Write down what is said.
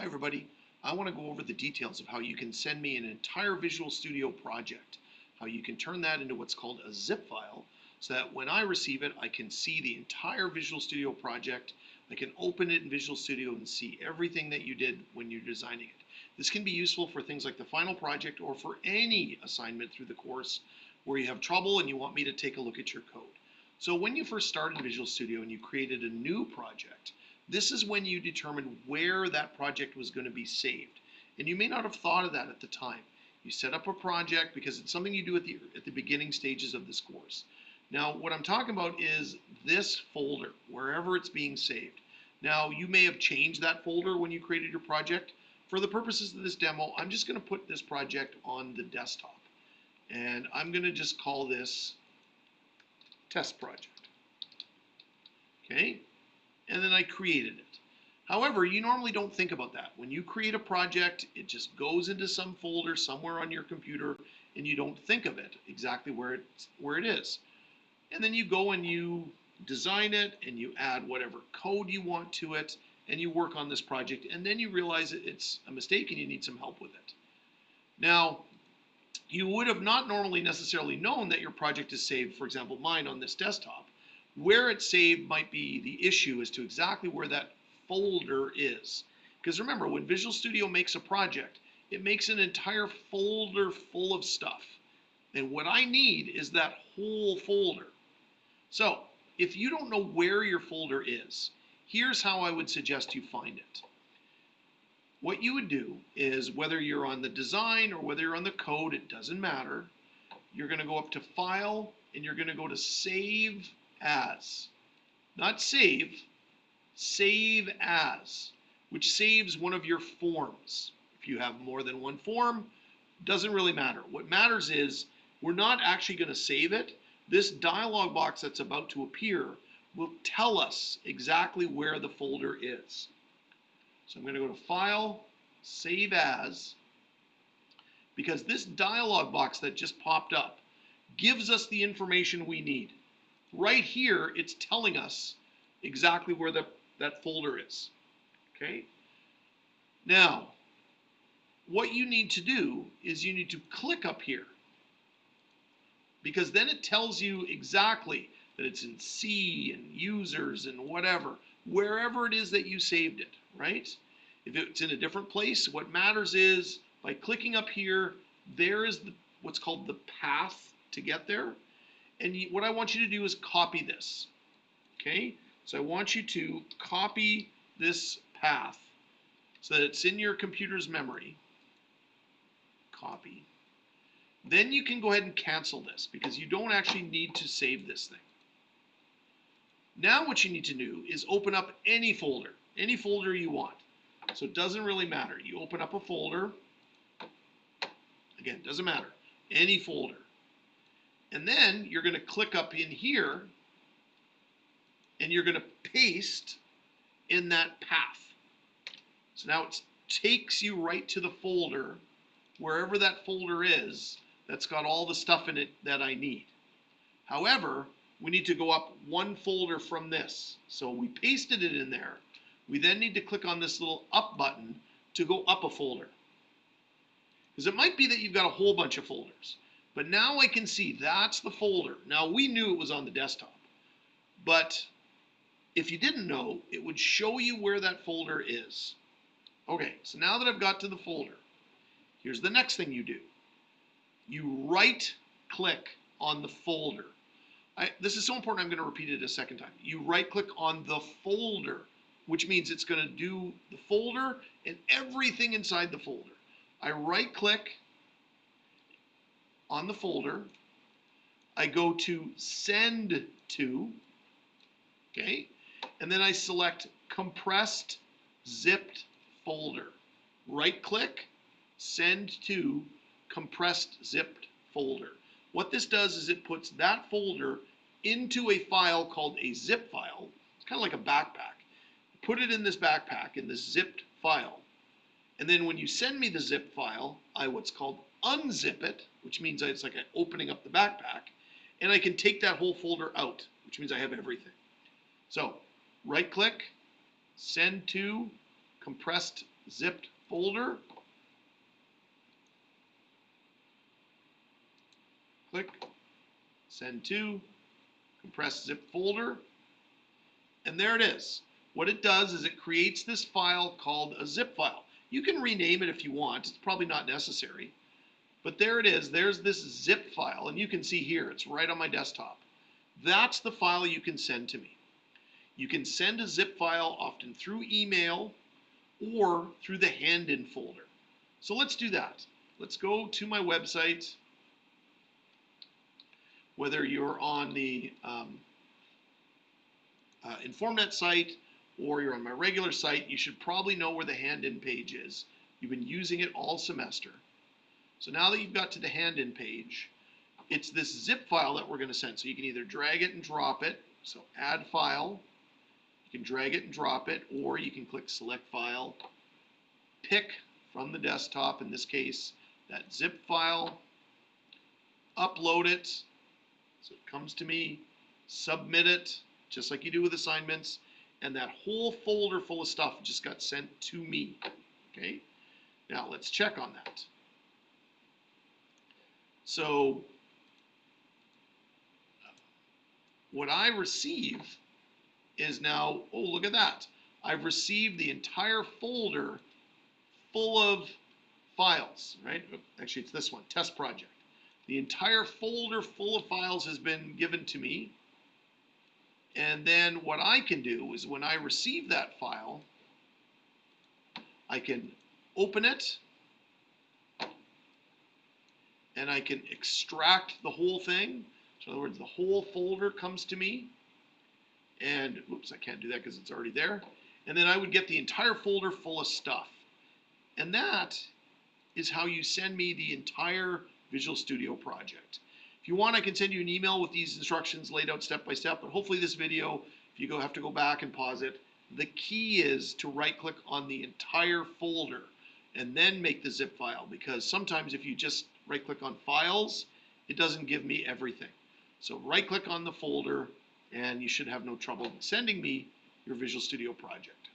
Hi everybody. I want to go over the details of how you can send me an entire Visual Studio project, how you can turn that into what's called a zip file so that when I receive it, I can see the entire Visual Studio project. I can open it in Visual Studio and see everything that you did when you're designing it. This can be useful for things like the final project or for any assignment through the course where you have trouble and you want me to take a look at your code. So when you first started Visual Studio and you created a new project, this is when you determined where that project was going to be saved. And you may not have thought of that at the time. You set up a project because it's something you do at the beginning stages of this course. Now, what I'm talking about is this folder, wherever it's being saved. Now, you may have changed that folder when you created your project. For the purposes of this demo, I'm just going to put this project on the desktop. And I'm going to just call this test project. Okay? And then I created it. However, you normally don't think about that. When you create a project, it just goes into some folder somewhere on your computer and you don't think of it exactly where it is. And then you go and you design it and you add whatever code you want to it and you work on this project and then you realize it's a mistake and you need some help with it. Now, you would have not normally necessarily known that your project is saved, for example, mine on this desktop. Where it's saved might be the issue as to exactly where that folder is. Because remember, when Visual Studio makes a project, it makes an entire folder full of stuff. And what I need is that whole folder. So if you don't know where your folder is, here's how I would suggest you find it. What you would do is, whether you're on the design or whether you're on the code, it doesn't matter. You're going to go up to File and you're going to go to Save As. Not save, Save As, which saves one of your forms. If you have more than one form, doesn't really matter. What matters is we're not actually going to save it. This dialog box that's about to appear will tell us exactly where the folder is. So I'm going to go to File, Save As, because this dialog box that just popped up gives us the information we need. Right here, it's telling us exactly where that folder is. Okay? Now, what you need to do is you need to click up here, because then it tells you exactly that it's in C and users and whatever, wherever it is that you saved it, right? If it's in a different place, what matters is by clicking up here, there is what's called the path to get there. And what I want you to do is copy this, okay? So I want you to copy this path so that it's in your computer's memory. Copy. Then you can go ahead and cancel this because you don't actually need to save this thing. Now what you need to do is open up any folder you want. So it doesn't really matter. You open up a folder. Again, doesn't matter. Any folder. And then you're going to click up in here and you're going to paste in that path. So now it takes you right to the folder, wherever that folder is, that's got all the stuff in it that I need. However, we need to go up one folder from this. So we pasted it in there. We then need to click on this little up button to go up a folder. Because it might be that you've got a whole bunch of folders. But now I can see that's the folder. Now we knew it was on the desktop. But if you didn't know, it would show you where that folder is. Okay, so now that I've got to the folder, here's the next thing you do. You right click on the folder. This is so important, I'm going to repeat it a second time. You right click on the folder, which means it's going to do the folder and everything inside the folder. I right click on the folder. I go to Send To, okay? And then I select Compressed Zipped Folder. Right click, Send To Compressed Zipped Folder. What this does is it puts that folder into a file called a zip file. It's kind of like a backpack. Put it in this backpack, in this zipped file. And then when you send me the zip file, I what's called unzip it, which means it's like opening up the backpack, and I can take that whole folder out, which means I have everything. So right click, Send To Compressed zipped folder. Click, send to, compressed zip folder, and there it is. What it does is it creates this file called a zip file. You can rename it if you want. It's probably not necessary. But there it is. There's this zip file, and you can see here, it's right on my desktop. That's the file you can send to me. You can send a zip file often through email or through the hand-in folder. So let's do that. Let's go to my website. Whether you're on the InformNet site or you're on my regular site, you should probably know where the hand-in page is. You've been using it all semester. So now that you've got to the hand-in page, it's this zip file that we're going to send. So you can either drag it and drop it. So add file. You can drag it and drop it, or you can click select file, pick from the desktop, in this case, that zip file, upload it. So it comes to me, submit it, just like you do with assignments, and that whole folder full of stuff just got sent to me. Okay? Now let's check on that. So what I receive is now, oh, look at that. I've received the entire folder full of files, right? Actually, it's this one, test project. The entire folder full of files has been given to me. And then what I can do is when I receive that file, I can open it and I can extract the whole thing. So in other words, the whole folder comes to me. And oops, I can't do that because it's already there. And then I would get the entire folder full of stuff. And that is how you send me the entire Visual Studio project. If you want, I can send you an email with these instructions laid out step by step, but hopefully this video, if you have to go back and pause it, the key is to right-click on the entire folder and then make the zip file, because sometimes if you just right-click on files, it doesn't give me everything. So right-click on the folder, and you should have no trouble sending me your Visual Studio project.